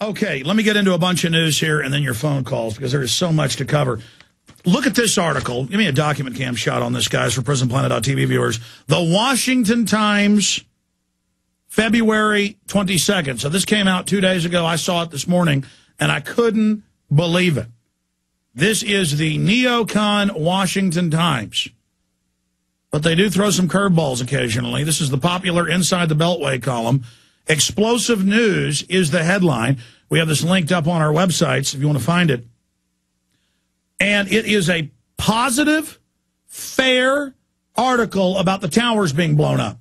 Okay, let me get into a bunch of news here and then your phone calls because there is so much to cover. Look at this article. Give me a document cam shot on this, guys, for PrisonPlanet.tv viewers. The Washington Times, February 22nd. So this came out 2 days ago. I saw it this morning, and I couldn't believe it. This is the neocon Washington Times. But they do throw some curveballs occasionally. This is the popular Inside the Beltway column. Explosive news is the headline. We have this linked up on our websites if you want to find it. And it is a positive, fair article about the towers being blown up.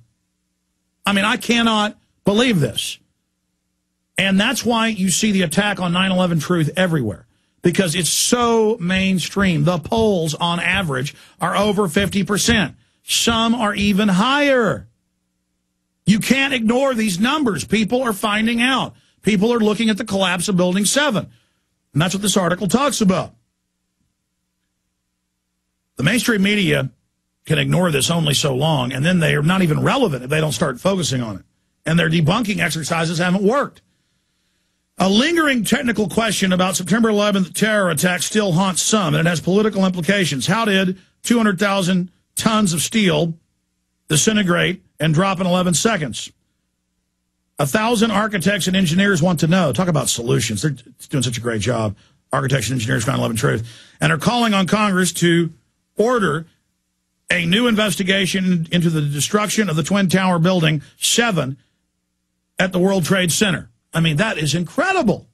I mean, I cannot believe this. And that's why you see the attack on 9/11 Truth everywhere, because it's so mainstream. The polls, on average, are over 50%. Some are even higher. You can't ignore these numbers. People are finding out. People are looking at the collapse of Building 7. And that's what this article talks about. The mainstream media can ignore this only so long, and then they are not even relevant if they don't start focusing on it. And their debunking exercises haven't worked. A lingering technical question about September 11th terror attack still haunts some, and it has political implications. How did 200,000 tons of steel disintegrate and drop in 11 seconds? 1,000 architects and engineers want to know. Talk about solutions. They're doing such a great job, architects and engineers for 9/11 Truth, and are calling on Congress to order a new investigation into the destruction of the Twin Tower Building 7 at the World Trade Center. I mean, that is incredible.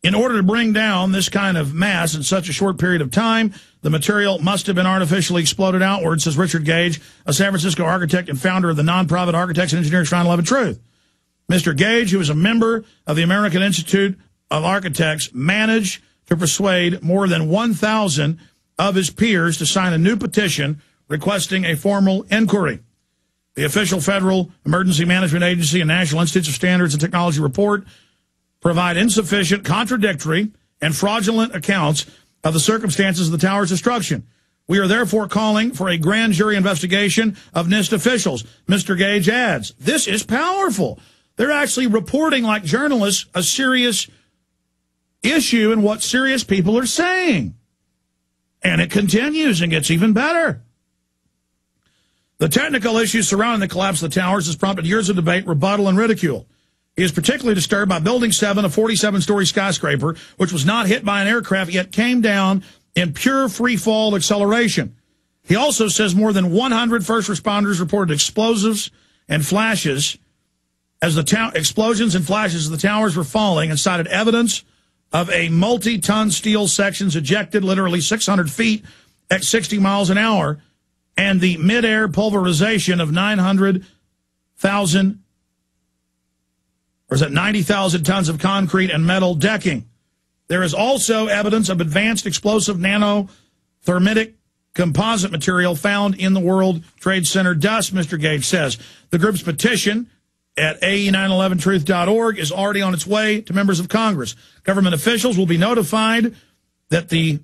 In order to bring down this kind of mass in such a short period of time, the material must have been artificially exploded outward, says Richard Gage, a San Francisco architect and founder of the nonprofit Architects and Engineers for 9/11 Truth. Mr. Gage, who is a member of the American Institute of Architects, managed to persuade more than 1,000 of his peers to sign a new petition requesting a formal inquiry. The official Federal Emergency Management Agency and National Institutes of Standards and Technology report provide insufficient, contradictory, and fraudulent accounts of the circumstances of the tower's destruction. We are therefore calling for a grand jury investigation of NIST officials. Mr. Gage adds, this is powerful. They're actually reporting, like journalists, a serious issue and what serious people are saying. And it continues and gets even better. The technical issues surrounding the collapse of the towers has prompted years of debate, rebuttal, and ridicule. He is particularly disturbed by Building 7, a 47-story skyscraper, which was not hit by an aircraft, yet came down in pure free-fall acceleration. He also says more than 100 first responders reported explosives and flashes as the explosions and flashes as the towers were falling, and cited evidence of a multi-ton steel sections ejected literally 600 feet at 60 miles an hour, and the mid-air pulverization of 900,000, or is it 90,000 tons of concrete and metal decking. There is also evidence of advanced explosive nanothermitic composite material found in the World Trade Center dust, Mr. Gage says. The group's petition at AE911truth.org is already on its way to members of Congress. Government officials will be notified that the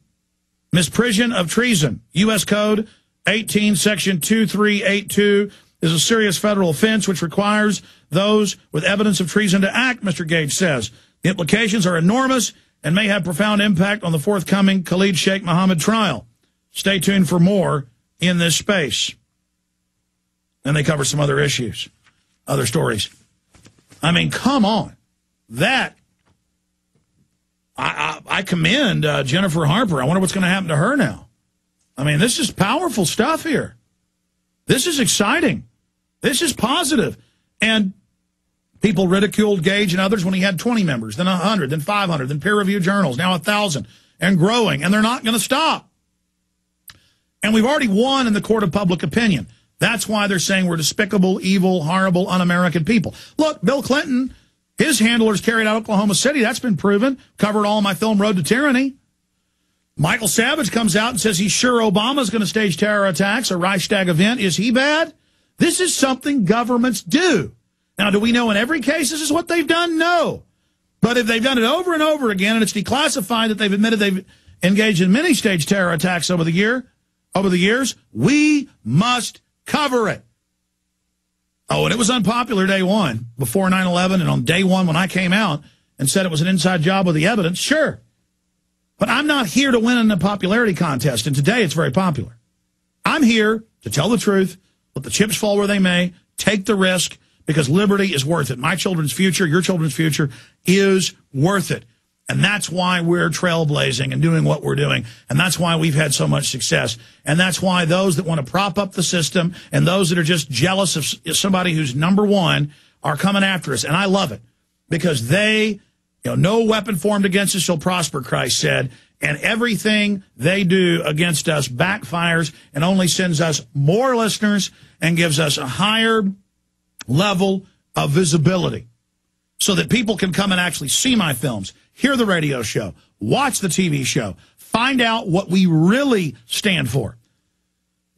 misprision of treason, U.S. Code 18, Section 2382, is a serious federal offense which requires those with evidence of treason to act, Mr. Gage says. The implications are enormous and may have profound impact on the forthcoming Khalid Sheikh Mohammed trial. Stay tuned for more in this space. And they cover some other issues, other stories. I mean, come on. That, I commend Jennifer Harper. I wonder what's going to happen to her now. I mean, this is powerful stuff here. This is exciting. This is positive. And people ridiculed Gage and others when he had 20 members, then 100, then 500, then peer-reviewed journals, now 1,000, and growing. And they're not going to stop. And we've already won in the court of public opinion. That's why they're saying we're despicable, evil, horrible, un-American people. Look, Bill Clinton, his handlers carried out Oklahoma City. That's been proven. Covered all in my film, Road to Tyranny. Michael Savage comes out and says he's sure Obama's going to stage terror attacks, a Reichstag event. Is he bad? This is something governments do. Now, do we know in every case this is what they've done? No. But if they've done it over and over again, and it's declassified that they've admitted they've engaged in many stage terror attacks over the years, we must cover it. Oh, and it was unpopular day one, before 9/11, and on day one when I came out and said it was an inside job with the evidence, sure. But I'm not here to win in a popularity contest, and today it's very popular. I'm here to tell the truth, let the chips fall where they may, take the risk, because liberty is worth it. My children's future, your children's future is worth it. And that's why we're trailblazing and doing what we're doing. And that's why we've had so much success. And that's why those that want to prop up the system and those that are just jealous of somebody who's number one are coming after us. And I love it because they, no weapon formed against us shall prosper, Christ said. And everything they do against us backfires and only sends us more listeners and gives us a higher level of visibility so that people can come and actually see my films, hear the radio show, watch the TV show, find out what we really stand for.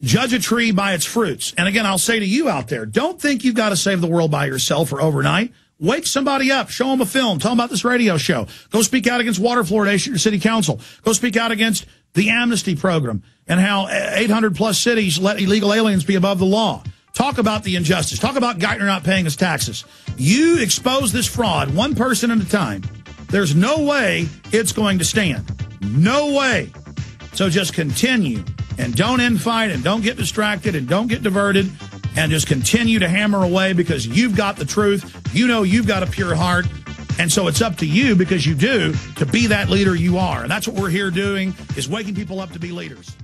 Judge a tree by its fruits. And again, I'll say to you out there, don't think you've got to save the world by yourself or overnight. Wake somebody up. Show them a film. Tell them about this radio show. Go speak out against water fluoridation at your city council. Go speak out against the amnesty program and how 800-plus cities let illegal aliens be above the law. Talk about the injustice. Talk about Geithner not paying his taxes. You expose this fraud one person at a time. There's no way it's going to stand. No way. So just continue and don't infight and don't get distracted and don't get diverted and just continue to hammer away because you've got the truth. You know you've got a pure heart. And so it's up to you because you do to be that leader you are. And that's what we're here doing is waking people up to be leaders.